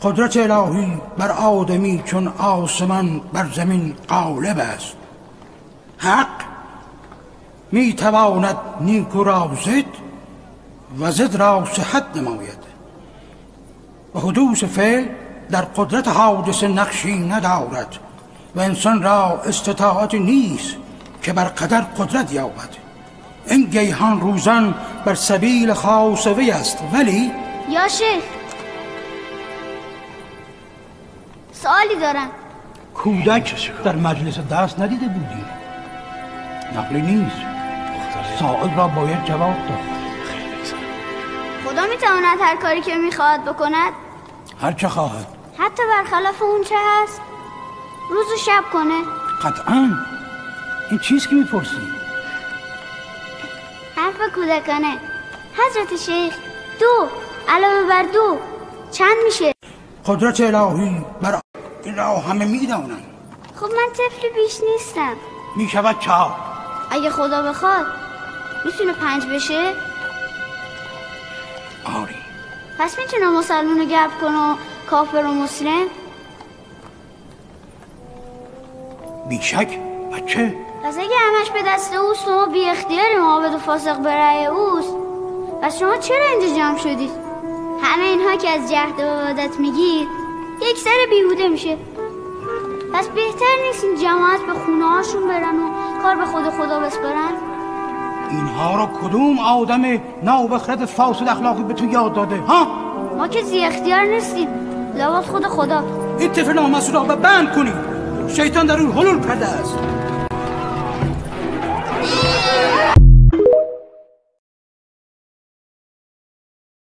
قدرت الهی بر آدمی چون آسمان بر زمین غالب است. حق می تواند نیکو را ضد و ضد را صحت نماید و حدوث فعل در قدرت حادثه نقشی ندارد و انسان را استطاعت نیست که بر قدر قدرت یابد. این گیهان روزان بر سبیل خاص وی است، ولی یا شیخ سوالی دارم. کودک در مجلس درس ندیده بودی؟ نقلی نیست، سائل را باید جواب داد. خدا میتواند هر کاری که میخواهد بکند؟ هر چه خواهد، حتی برخلاف اون چه هست؟ روز و شب کنه؟ قطعاً. این چیز که میپرسی حرف کودکانه. حضرت شیخ، 2 علاوه بر 2 چند میشه؟ قدرت الهی بر این را همه میدانند. خب من طفل بیش نیستم. میشود 4. اگه خدا بخواد میتونه 5 بشه؟ آری. پس میتونه مسلمون رو گرد کنه و کافر و مسلم؟ بیشک. بچه پس اگه همش به دست اوست و ما بی اختیاری معابد و فاسق به رأی اوست، پس شما چرا اینجا جمع شدید؟ همه اینها که از جهد و عبادت میگید یک سر بیهوده میشه. پس بهتر نیست این جماعت به خونه هاشون برن و کار به خدا بسپارن؟ اینها رو کدوم آدم نابخرد فاسد اخلاقی به تو یاد داده ها؟ ما که زی اختیار نیستیم، لابد خدا. این طفل نامسئول را به بند کنید. شیطان در اون حلول کرده است.